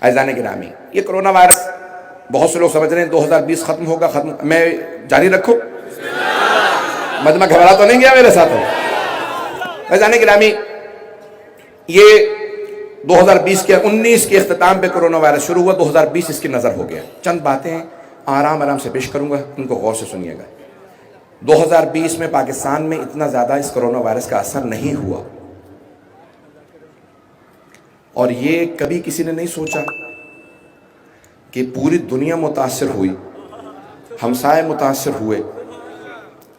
عزیزان گرامی، یہ کرونا وائرس بہت سے لوگ سمجھ رہے ہیں 2020 ختم ہوگا، میں جاری رکھوں؟ مجمع گھبرا تو نہیں گیا میرے ساتھ؟ عزیزان گرامی، یہ 2020 کے 19 کے اختتام پہ کرونا وائرس شروع ہوا، 2020 اس کی نظر ہو گیا۔ چند باتیں آرام سے پیش کروں گا، ان کو غور سے سنیے گا۔ 2020 میں پاکستان میں اتنا زیادہ اس کرونا وائرس کا اثر نہیں ہوا، اور یہ کبھی کسی نے نہیں سوچا کہ پوری دنیا متاثر ہوئی، ہمسائے متاثر ہوئے،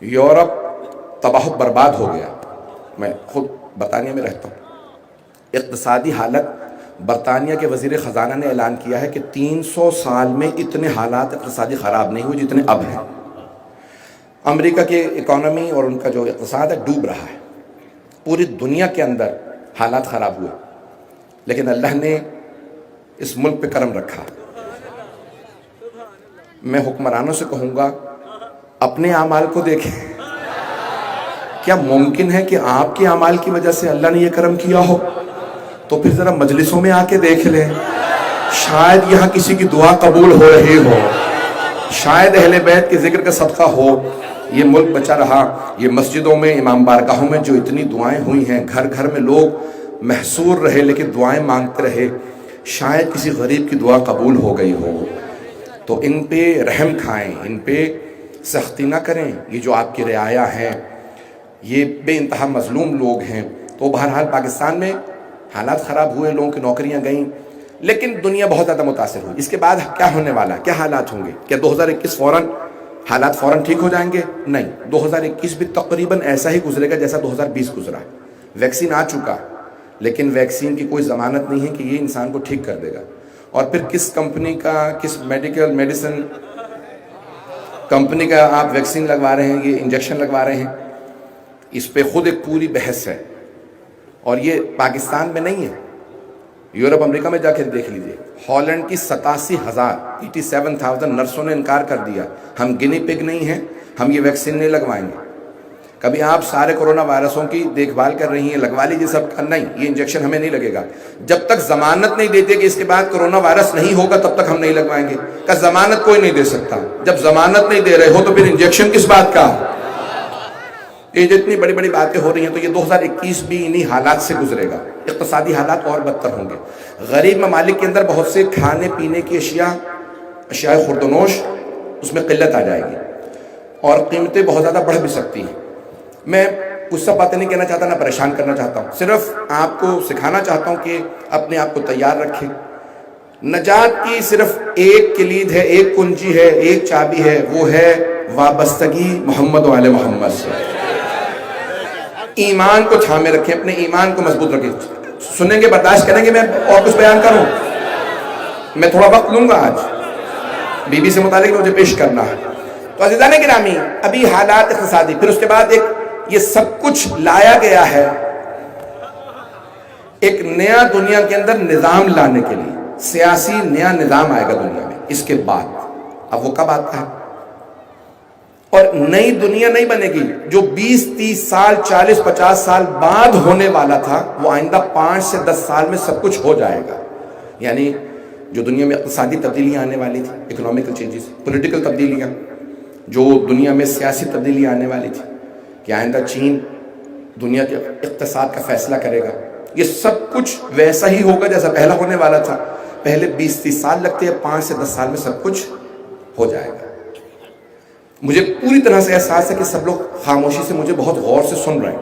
یورپ تباہ و برباد ہو گیا۔ میں خود برطانیہ میں رہتا ہوں، اقتصادی حالت برطانیہ کے وزیر خزانہ نے اعلان کیا ہے کہ 300 سال میں اتنے حالات اقتصادی خراب نہیں ہوئے جتنے اب ہیں۔ امریکہ کے اکانومی اور ان کا جو اقتصاد ہے ڈوب رہا ہے، پوری دنیا کے اندر حالات خراب ہوئے، لیکن اللہ نے اس ملک پہ کرم رکھا۔ میں حکمرانوں سے کہوں گا اپنے اعمال کو دیکھیں، کیا ممکن ہے کہ آپ کے اعمال کی وجہ سے اللہ نے یہ کرم کیا ہو؟ تو پھر ذرا مجلسوں میں آ کے دیکھ لیں، شاید یہاں کسی کی دعا قبول ہو رہی ہو، شاید اہل بیت کے ذکر کا صدقہ ہو، یہ ملک بچا رہا۔ یہ مسجدوں میں، امام بارگاہوں میں جو اتنی دعائیں ہوئی ہیں، گھر گھر میں لوگ محصور رہے لیکن دعائیں مانگتے رہے، شاید کسی غریب کی دعا قبول ہو گئی ہو۔ تو ان پہ رحم کھائیں، ان پہ سختی نہ کریں۔ یہ جو آپ کی رعایا ہیں، یہ بے انتہا مظلوم لوگ ہیں۔ تو بہرحال پاکستان میں حالات خراب ہوئے، لوگوں کی نوکریاں گئیں، لیکن دنیا بہت زیادہ متاثر ہوئی۔ اس کے بعد کیا ہونے والا ہے؟ کیا حالات ہوں گے؟ کیا 2021 حالات فوراً ٹھیک ہو جائیں گے؟ نہیں، 2021 بھی تقریباً ایسا ہی گزرے گا جیسا 2020 گزرا۔ ویکسین آ چکا، لیکن ویکسین کی کوئی ضمانت نہیں ہے کہ یہ انسان کو ٹھیک کر دے گا۔ اور پھر کس کمپنی کا، کس میڈیسن کمپنی کا آپ ویکسین لگوا رہے ہیں، یہ انجیکشن لگوا رہے ہیں، اس پہ خود ایک پوری بحث ہے، اور یہ پاکستان میں نہیں ہے۔ یورپ امریکہ میں جا کے دیکھ لیجئے، ہالینڈ کی 87,000 نرسوں نے انکار کر دیا، ہم گنی پگ نہیں ہیں، ہم یہ ویکسین نہیں لگوائیں گے۔ کبھی آپ سارے کرونا وائرسوں کی دیکھ بھال کر رہی ہیں، لگوا لیجئے سب کا، نہیں، یہ انجیکشن ہمیں نہیں لگے گا۔ جب تک ضمانت نہیں دیتے کہ اس کے بعد کرونا وائرس نہیں ہوگا تب تک ہم نہیں لگوائیں گے۔ کہ ضمانت کوئی نہیں دے سکتا، جب ضمانت نہیں دے رہے ہو تو پھر انجیکشن کس بات کا؟ یہ جتنی بڑی بڑی باتیں ہو رہی ہیں، تو یہ 2021 بھی انہی حالات سے گزرے گا۔ اقتصادی حالات اور بدتر ہوں گے۔ غریب ممالک کے اندر بہت سے کھانے پینے کی اشیاء خوردونوش، اس میں قلت آ جائے گی، اور قیمتیں بہت زیادہ بڑھ بھی سکتی ہیں۔ میں کچھ سب باتیں نہیں کہنا چاہتا، نہ پریشان کرنا چاہتا ہوں، صرف آپ کو سکھانا چاہتا ہوں کہ اپنے آپ کو تیار رکھیں۔ نجات کی صرف ایک کلید ہے، ایک کنجی ہے، ایک چابی ہے، وہ ہے وابستگی محمد و آل محمد سے۔ ایمان کو تھامے رکھیں، اپنے ایمان کو مضبوط رکھیں۔ سنیں گے، برداشت کریں گے میں اور کچھ بیان کروں؟ میں تھوڑا وقت لوں گا، آج بی بی سے متعلق مجھے پیش کرنا ہے۔ تو عزیزان گرامی، ابھی حالات اقتصادی، پھر اس کے بعد یہ سب کچھ لایا گیا ہے ایک نیا دنیا کے اندر نظام لانے کے لیے، سیاسی نیا نظام آئے گا دنیا میں اس کے بعد۔ اب وہ کب آتا ہے؟ اور نئی دنیا نہیں بنے گی، جو 20 30 سال 40 50 سال بعد ہونے والا تھا وہ آئندہ 5 سے 10 سال میں سب کچھ ہو جائے گا۔ یعنی جو دنیا میں اقتصادی تبدیلیاں آنے والی تھی، اکنامیکل چینجز، پولیٹیکل تبدیلیاں، جو دنیا میں سیاسی تبدیلیاں آنے والی تھی کہ آئندہ چین دنیا کے اقتصاد کا فیصلہ کرے گا، یہ سب کچھ ویسا ہی ہوگا جیسا پہلا ہونے والا تھا۔ پہلے 20 30 سال لگتے ہیں، 5 سے 10 سال میں سب کچھ ہو جائے گا۔ مجھے پوری طرح سے احساس ہے کہ سب لوگ خاموشی سے مجھے بہت غور سے سن رہے ہیں۔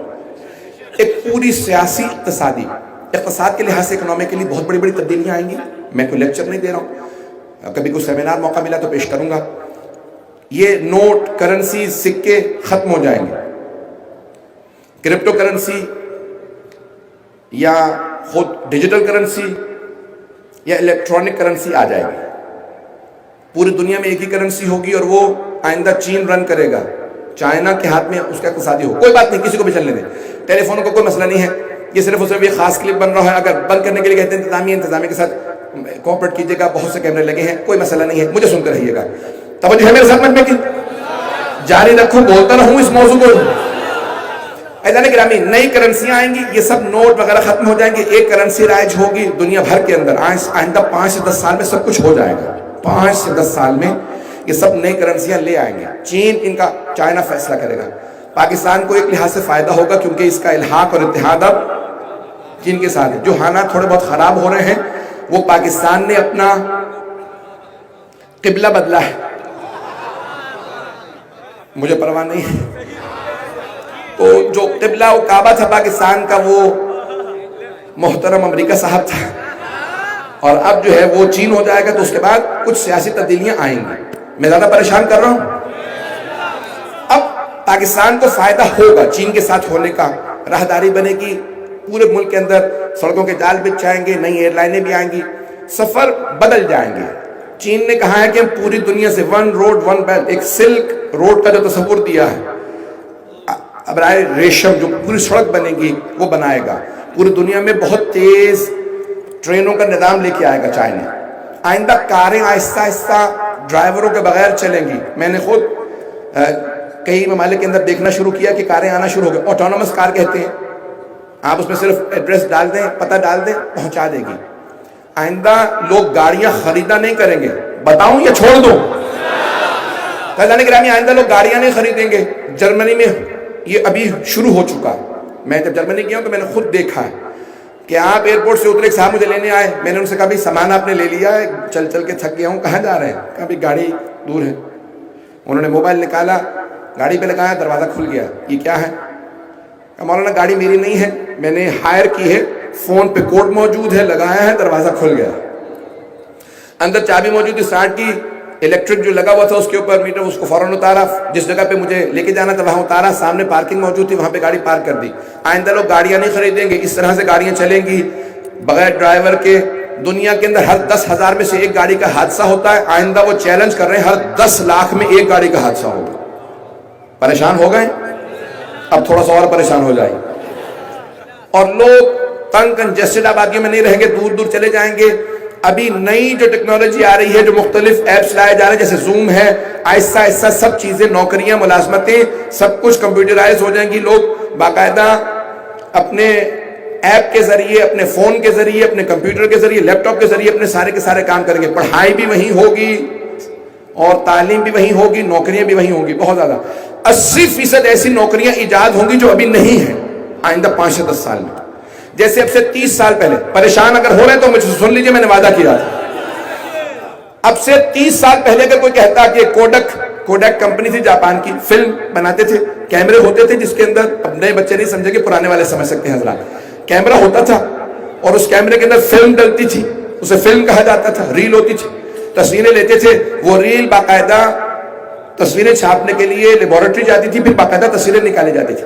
ایک پوری سیاسی اقتصاد کے لحاظ سے اکنامیکلی بہت بڑی بڑی تبدیلیاں آئیں گی۔ میں کوئی لیکچر نہیں دے رہا ہوں، کبھی کوئی سیمینار موقع ملا تو پیش کروں گا۔ یہ نوٹ، کرنسی، سکے ختم ہو جائیں گے، کرپٹو کرنسی یا خود ڈیجیٹل کرنسی یا الیکٹرانک کرنسی آ جائے گی۔ پوری دنیا میں ایک ہی کرنسی ہوگی، اور وہ آئندہ چین رن کرے گا، چائنا کے ہاتھ میں اس کا اقتصادی ہو۔ کوئی بات نہیں، کسی کو بھی چلنے دیں، ٹیلی فون کا کوئی مسئلہ نہیں ہے، یہ صرف اس میں بھی خاص کلپ بن رہا ہے۔ اگر بند کرنے کے لیے کہتے ہیں انتظامیہ کے ساتھ کوآپریٹ کیجیے گا، بہت سے کیمرے لگے ہیں، کوئی مسئلہ نہیں ہے، مجھے سنتے رہیے گا۔ توجہ ہے میرے ساتھ؟ میں جاری رکھوں، بولتا رہوں اس موضوع کو۔ ایسا گرامی نئی کرنسیاں آئیں گی, یہ سب نوٹ وغیرہ ختم ہو جائیں گے, ایک کرنسی رائج ہوگی دنیا بھر کے اندر. آئندہ 5 سے 10 سال میں سب کچھ ہو جائے گا. 5 سے 10 سال میں یہ سب نئی کرنسیاں لے آئیں گے. چین ان کا, چائنا فیصلہ کرے گا. پاکستان کو ایک لحاظ سے فائدہ ہوگا کیونکہ اس کا الحاق اور اتحاد اب چین کے ساتھ ہے. جو حالات تھوڑے بہت خراب ہو رہے ہیں وہ پاکستان نے اپنا قبلہ بدلا ہے, مجھے پرواہ نہیں ہے. تو جو قبلہ و کعبہ تھا پاکستان کا وہ محترم امریکہ صاحب تھا, اور اب جو ہے وہ چین ہو جائے گا. تو اس کے بعد کچھ سیاسی تبدیلیاں آئیں گی. میں زیادہ پریشان کر رہا ہوں. اب پاکستان کو فائدہ ہوگا چین کے ساتھ ہونے کا. راہداری بنے گی پورے ملک کے اندر, سڑکوں کے جال بچھ جائیں گے, نئی ایئر لائنیں بھی آئیں گی, سفر بدل جائیں گے. چین نے کہا ہے کہ ہم پوری دنیا سے 1 روڈ 1 بیلٹ, ایک سلک روڈ کا جو تصور دیا ہے, ابرائے ریشم جو پوری سڑک بنے گی وہ بنائے گا. پوری دنیا میں بہت تیز ٹرینوں کا نظام لے کے آئے گا چائنا. آئندہ کاریں آہستہ آہستہ ڈرائیوروں کے بغیر چلیں گی. میں نے خود کئی ممالک کے اندر دیکھنا شروع کیا کہ کاریں آنا شروع ہو گئی. آٹونومس کار کہتے ہیں, آپ اس میں صرف ایڈریس ڈال دیں, پتہ ڈال دیں, پہنچا دے گی. آئندہ لوگ گاڑیاں خریدا نہیں کریں گے. بتاؤں یا چھوڑ دوں؟ فیضان گرامی, آئندہ لوگ گاڑیاں نہیں خریدیں گے. جرمنی میں یہ ابھی شروع ہو چکا. میں جب جرمنی گیا ہوں تو میں نے خود دیکھا ہے کہ آپ ایئرپورٹ سے اترے, ایک صاحب مجھے لینے آئے. میں نے ان سے کہا بھائی سامان آپ نے لے لیا ہے؟ چل چل کے تھک گیا ہوں. کہاں جا رہے ہیں؟ کہا بھائی گاڑی دور ہے. انہوں نے موبائل نکالا, گاڑی پہ لگایا, دروازہ کھل گیا. یہ کیا ہے؟ کہا مولانا گاڑی میری نہیں ہے, میں نے ہائر کی ہے, فون پہ کوڈ موجود ہے, لگایا ہے, دروازہ کھل گیا. اندر چابی موجود تھی, اسٹارٹ کی, الیکٹرک جو لگا ہوا تھا اس کے اوپر میٹر, اس کو فوراً اتارا. جس جگہ پہ مجھے لے کے جانا تھا وہاں اتارا, سامنے پارکنگ موجود تھی, وہاں پہ گاڑی پارک کر دی. آئندہ لوگ گاڑیاں نہیں خریدیں گے, اس طرح سے گاڑیاں چلیں گی بغیر ڈرائیور کے. دنیا کے اندر ہر 10,000 میں سے ایک گاڑی کا حادثہ ہوتا ہے. آئندہ وہ چیلنج کر رہے ہیں ہر 10 لاکھ میں ایک گاڑی کا حادثہ ہوگا. پریشان ہو گئے؟ اب تھوڑا سا اور پریشان ہو جائیں. اور لوگ تنگ کنجسٹڈ آبادیوں میں نہیں رہیں گے, دور دور چلے جائیں گے. ابھی نئی جو ٹیکنالوجی آ رہی ہے, جو مختلف ایپس لائے جا رہے ہیں, جیسے زوم ہے, آہستہ آہستہ سب چیزیں, نوکریاں, ملازمتیں, سب کچھ کمپیوٹرائز ہو جائیں گی. لوگ باقاعدہ اپنے ایپ کے ذریعے, اپنے فون کے ذریعے, اپنے کمپیوٹر کے ذریعے, لیپ ٹاپ کے ذریعے اپنے سارے کے سارے کام کریں گے. پڑھائی بھی وہیں ہوگی اور تعلیم بھی وہیں ہوگی, نوکریاں بھی وہیں ہوں گی. بہت زیادہ 80% ایسی نوکریاں ایجاد ہوں گی جو ابھی نہیں ہیں آئندہ 5 سے 10 سال میں. جیسے اب سے 30 سال پہلے, پریشان اگر ہو رہے ہیں تو مجھ سے سن لیجئے, میں نے وعدہ کیا تھا. اب سے 30 سال پہلے اگر کوئی کہتا کہ کوڈک کمپنی تھی جاپان کی, فلم بناتے تھے, کیمرے ہوتے تھے جس کے اندر, اب نئے بچے نہیں سمجھے کہ پرانے والے سمجھ سکتے ہیں حضرات, کیمرہ ہوتا تھا اور اس کیمرے کے اندر فلم ڈلتی تھی, اسے فلم کہا جاتا تھا. ریل ہوتی تھی, تصویریں لیتے تھے, وہ ریل باقاعدہ تصویریں چھاپنے کے لیے لیبارٹری جاتی تھی, پھر باقاعدہ تصویریں نکالی جاتی تھی.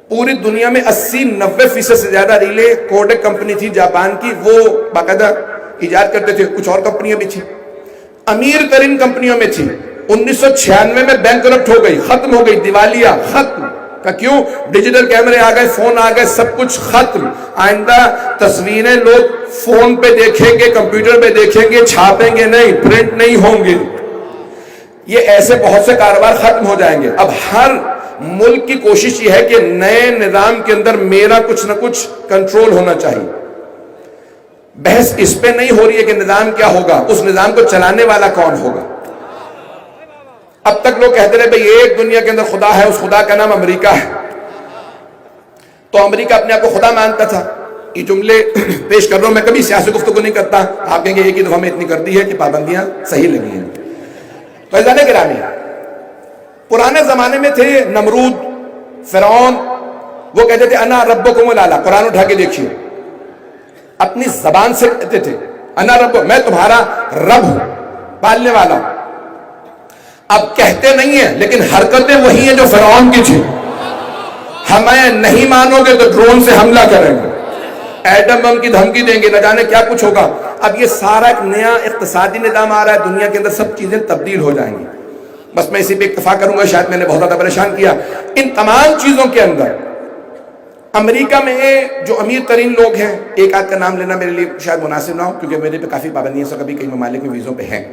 پوری دنیا میں 80-90% سے زیادہ ریلیں کوڈک کمپنی تھی جاپان کی, وہ باقاعدہ ایجاد کرتے تھے. کچھ اور کمپنیاں بھی تھیں, امیر ترین کمپنیوں میں تھی. 1996 میں بینکرپٹ ہو گئی, ختم ہو گئی, دیوالیہ, ختم. کہ کیوں؟ ڈیجیٹل کیمرے آ گئے, فون آ گئے, سب کچھ ختم. آئندہ تصویریں لوگ فون پہ دیکھیں گے, کمپیوٹر پہ دیکھیں گے, چھاپیں گے نہیں, پرنٹ نہیں ہوں گے. یہ ایسے بہت سے کاروبار ختم ہو جائیں گے. اب ہر ملک کی کوشش یہ ہے کہ نئے نظام کے اندر میرا کچھ نہ کچھ کنٹرول ہونا چاہیے. بحث اس پہ نہیں ہو رہی ہے کہ نظام کیا ہوگا, اس نظام کو چلانے والا کون ہوگا. اب تک لوگ کہتے رہے بھئی ایک دنیا کے اندر خدا ہے, اس خدا کا نام امریکہ ہے. تو امریکہ اپنے آپ کو خدا مانتا تھا. یہ جملے پیش کر رہا ہوں, میں کبھی سیاسی گفتگو نہیں کرتا. آپ کہیں گے ایک ہی دفعہ میں اتنی کر دی ہے کہ پابندیاں صحیح لگی ہیں. تو عزیزان گرامی, پرانے زمانے میں تھے نمرود, فرعون, وہ کہتے تھے انا ربکم الاعلی. قرآن اٹھا کے دیکھیے, اپنی زبان سے کہتے تھے انا رب, میں تمہارا رب ہوں, پالنے والا ہوں. اب کہتے نہیں ہیں لیکن حرکتیں وہی ہیں جو فرعون کی تھی. ہمیں نہیں مانو گے تو ڈرون سے حملہ کریں گے, ایٹم بم کی دھمکی دیں گے, نہ جانے کیا کچھ ہوگا. اب یہ سارا ایک نیا اقتصادی نظام آ رہا ہے دنیا کے اندر, سب چیزیں تبدیل ہو جائیں گی. بس میں اسی پہ اکتفا کروں گا, شاید میں نے بہت زیادہ پریشان کیا. ان تمام چیزوں کے اندر امریکہ میں جو امیر ترین لوگ ہیں, ایک آدھ کا نام لینا میرے لیے شاید مناسب نہ ہو کیونکہ میرے پہ کافی پابندیاں سب کبھی کئی ممالک میں ویزوں پہ ہیں.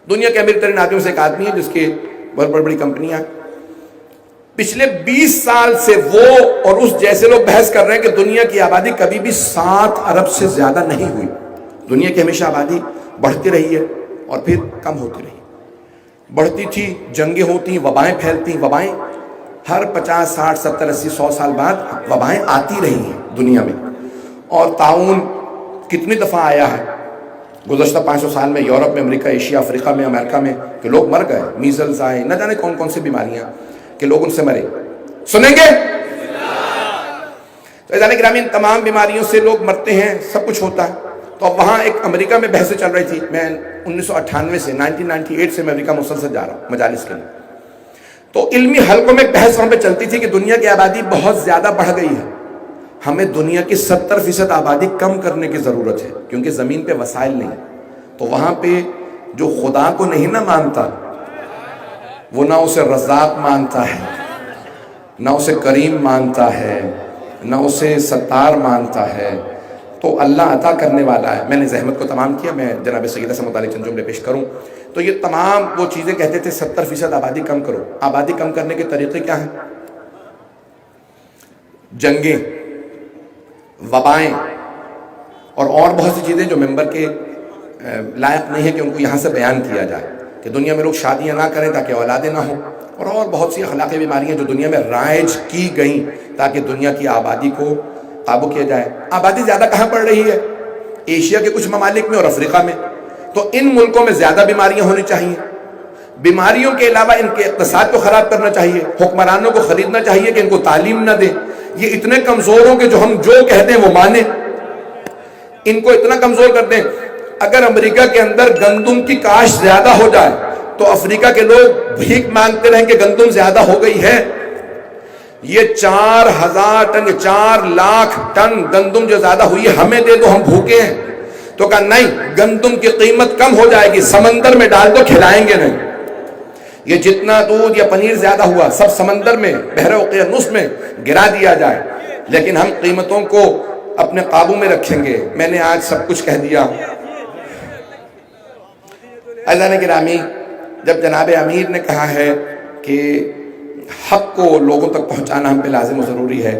دنیا کے امیر ترین آدمیوں سے ایک آدمی ہے جس کے بہت بڑی بڑی کمپنیاں. پچھلے 20 سال سے وہ اور اس جیسے لوگ بحث کر رہے ہیں کہ دنیا کی آبادی کبھی بھی 7 ارب سے زیادہ نہیں ہوئی. دنیا کی ہمیشہ آبادی بڑھتی رہی ہے اور پھر کم ہوتی رہی. بڑھتی تھی، جنگیں ہوتی، وبائیں پھیلتی. وبائیں ہر 50 60 70 80 100 سال بعد وبائیں آتی رہی ہیں دنیا میں. اور طاعون کتنی دفعہ آیا ہے گزشتہ 500 سال میں، یورپ میں، امریکہ، ایشیا، افریقہ میں، امریکہ میں، کہ لوگ مر گئے. میزلز آئے، نہ جانے کون کون سی بیماریاں کہ لوگ ان سے مرے. سنیں گے؟ تو عزیزان گرامی، ان تمام بیماریوں سے لوگ مرتے ہیں، سب کچھ ہوتا ہے. تو اب وہاں ایک امریکہ میں بحثیں چل رہی تھی. میں 1998 سے 1998 سے میں امریکہ مسلسل جا رہا ہوں مجالس کے لیے. تو علمی حلقوں میں بحث وہاں پہ چلتی تھی کہ دنیا کی آبادی بہت زیادہ بڑھ گئی ہے، ہمیں دنیا کی 70% آبادی کم کرنے کی ضرورت ہے کیونکہ زمین پہ وسائل نہیں. تو وہاں پہ جو خدا کو نہیں نہ مانتا، وہ نہ اسے رزاق مانتا ہے، نہ اسے کریم مانتا ہے، نہ اسے ستار مانتا ہے. تو اللہ عطا کرنے والا ہے. میں نے زحمت کو تمام کیا، میں جناب سیدہ سے متعلق چند جملے پیش کروں. تو یہ تمام وہ چیزیں کہتے تھے 70% آبادی کم کرو. آبادی کم کرنے کے طریقے کیا ہیں؟ جنگیں، وبائیں اور بہت سی چیزیں جو ممبر کے لائق نہیں ہے کہ ان کو یہاں سے بیان کیا جائے. کہ دنیا میں لوگ شادیاں نہ کریں تاکہ اولادیں نہ ہوں، اور بہت سی اخلاقی بیماریاں جو دنیا میں رائج کی گئیں تاکہ دنیا کی آبادی کو قابو کیا جائے. آبادی زیادہ کہاں پڑ رہی ہے؟ ایشیا کے کچھ ممالک میں اور افریقہ میں. تو ان ملکوں میں زیادہ بیماریاں ہونی چاہیے. بیماریوں کے علاوہ ان کے اقتصاد کو خراب کرنا چاہیے، حکمرانوں کو خریدنا چاہیے کہ ان کو تعلیم نہ دیں. یہ اتنے کمزور ہوں کہ جو ہم جو کہتے ہیں وہ مانیں. ان کو اتنا کمزور کر دیں. اگر امریکہ کے اندر گندم کی کاشت زیادہ ہو جائے تو افریقہ کے لوگ بھیک مانگتے رہیں کہ گندم زیادہ ہو گئی ہے. یہ 4000 ٹن 4 لاکھ ٹن گندم جو زیادہ ہوئی ہے ہمیں دے دو، ہم بھوکے ہیں. تو کہا نہیں، گندم کی قیمت کم ہو جائے گی، سمندر میں ڈال دو، کھلائیں گے نہیں. یہ جتنا دودھ یا پنیر زیادہ ہوا سب سمندر میں، بحر اوقیانوس میں گرا دیا جائے، لیکن ہم قیمتوں کو اپنے قابو میں رکھیں گے. میں نے آج سب کچھ کہہ دیا. عزیزان گرامی، جب جناب امیر نے کہا ہے کہ حق کو لوگوں تک پہنچانا ہم پہ لازم و ضروری ہے،